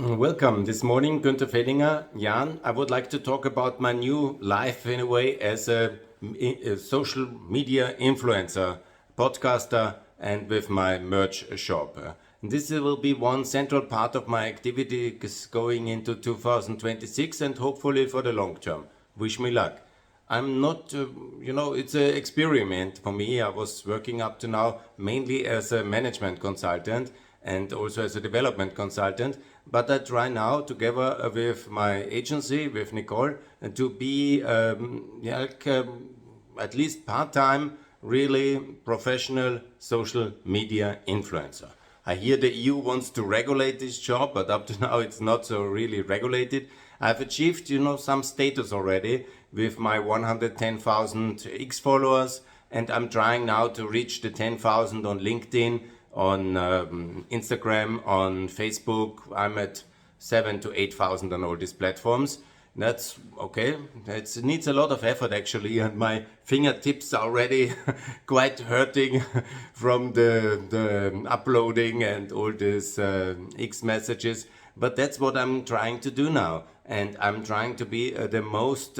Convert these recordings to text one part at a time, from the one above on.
Welcome. This morning, Gunther Fehlinger Jahn. I would like to talk about my new life in a way as a social media influencer, podcaster, and with my merch shop. This will be one central part of my activities going into 2026 and hopefully for the long term. Wish me luck. I'm not, it's an experiment for me. I was working up to now mainly as a management consultant and also as a development consultant. But I try now, together with my agency, with Nicole, to be at least part-time, really professional social media influencer. I hear the EU wants to regulate this job, but up to now it's not so really regulated. I've achieved, some status already with my 110,000 X followers, and I'm trying now to reach the 10,000 on LinkedIn, on Instagram, on Facebook. I'm at 7,000 to 8,000 on all these platforms. That's okay. It needs a lot of effort actually, and my fingertips are already quite hurting from the uploading and all these X messages. But that's what I'm trying to do now, and I'm trying to be the most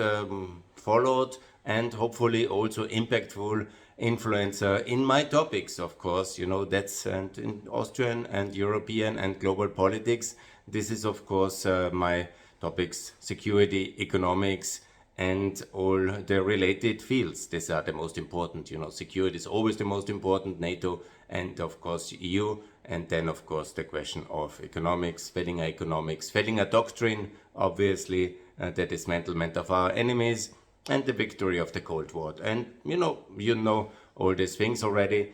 followed and hopefully also impactful influencer in my topics, of course. That's and in Austrian and European and global politics. This is, of course, my topics: security, economics, and all the related fields. These are the most important. Security is always the most important, NATO, and of course EU, and then of course the question of economics, Fehlinger doctrine, obviously, the dismantlement of our enemies, and the victory of the Cold War. And you know all these things already.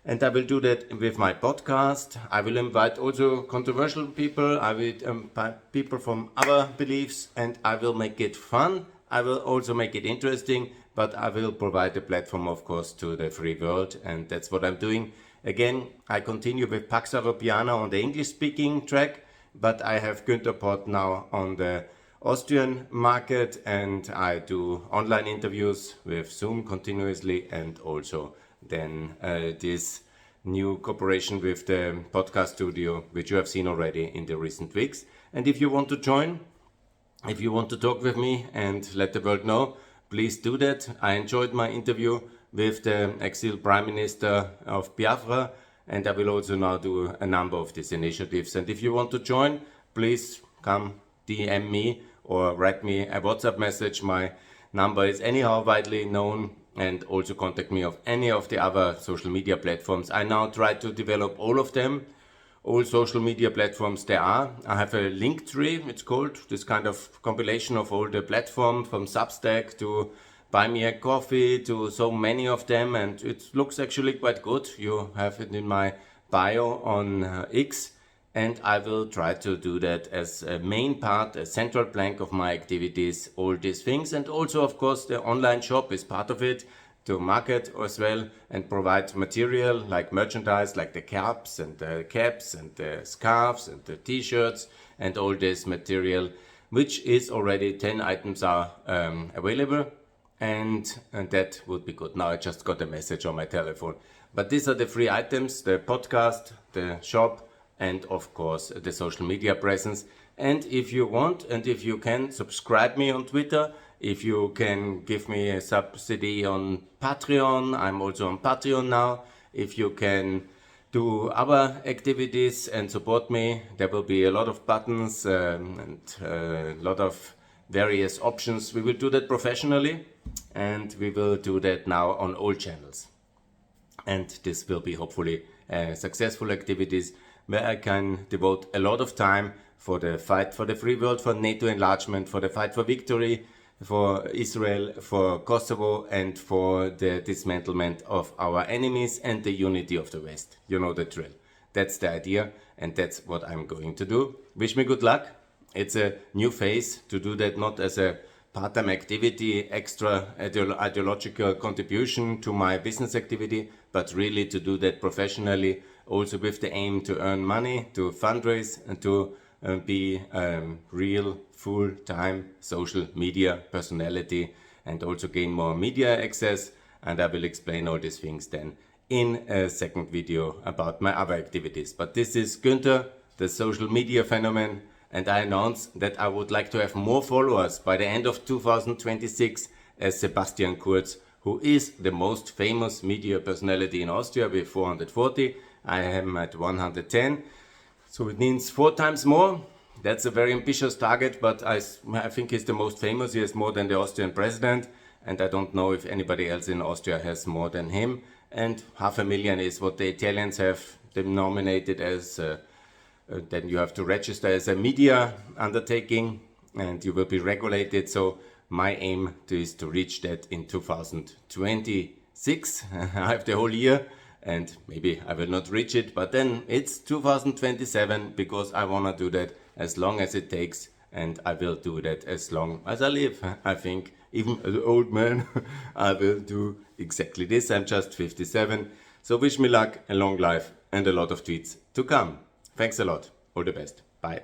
And I will do that with my podcast. I will invite also controversial people. I will invite people from other beliefs, and I will make it fun. I will also make it interesting, but I will provide a platform, of course, to the free world, and that's what I'm doing. Again, I continue with Pax Europiana on the English-speaking track, but I have Gunther Pod now on the Austrian market, and I do online interviews with Zoom continuously, and also then this new cooperation with the podcast studio, which you have seen already in the recent weeks. And if you want to join, if you want to talk with me and let the world know, please do that. I enjoyed my interview with the exiled Prime Minister of Biafra, and I will also now do a number of these initiatives. And if you want to join, please come DM me or write me a WhatsApp message. My number is anyhow widely known, and also contact me of any of the other social media platforms. I now try to develop all of them, all social media platforms there are. I have a link tree, it's called, this kind of compilation of all the platforms, from Substack to Buy Me a Coffee to so many of them, and it looks actually quite good. You have it in my bio on X. And I will try to do that as a main part, a central plank of my activities, all these things. And also, of course, the online shop is part of it, to market as well and provide material like merchandise, like the caps and the caps and the scarves and the t-shirts and all this material, which is already 10 items are available. And that would be good. Now I just got a message on my telephone. But these are the free items: the podcast, the shop, and of course the social media presence. And if you want, and if you can, subscribe me on Twitter. If you can give me a subsidy on Patreon, I'm also on Patreon now. If you can do other activities and support me, there will be a lot of buttons and a lot of various options. We will do that professionally, and we will do that now on all channels. And this will be hopefully successful activities where I can devote a lot of time for the fight for the free world, for NATO enlargement, for the fight for victory, for Israel, for Kosovo, and for the dismantlement of our enemies and the unity of the West. You know the drill. That's the idea, and that's what I'm going to do. Wish me good luck. It's a new phase to do that, not as a part-time activity, extra ideological contribution to my business activity, but really to do that professionally, also with the aim to earn money, to fundraise, and to be real full-time social media personality, and also gain more media access. And I will explain all these things then in a second video about my other activities. But this is Gunther, the social media phenomenon, and I announced that I would like to have more followers by the end of 2026 as Sebastian Kurz, who is the most famous media personality in Austria with 440. I am at 110. So it means 4 times more. That's a very ambitious target, but I think he's the most famous. He has more than the Austrian president, and I don't know if anybody else in Austria has more than him. And 500,000 is what the Italians have denominated as, then you have to register as a media undertaking, and you will be regulated. So my aim is to reach that in 2026. I have the whole year. And maybe I will not reach it, but then it's 2027 because I want to do that as long as it takes, and I will do that as long as I live. I think even as an old man, I will do exactly this. I'm just 57. So wish me luck, a long life, and a lot of tweets to come. Thanks a lot. All the best. Bye.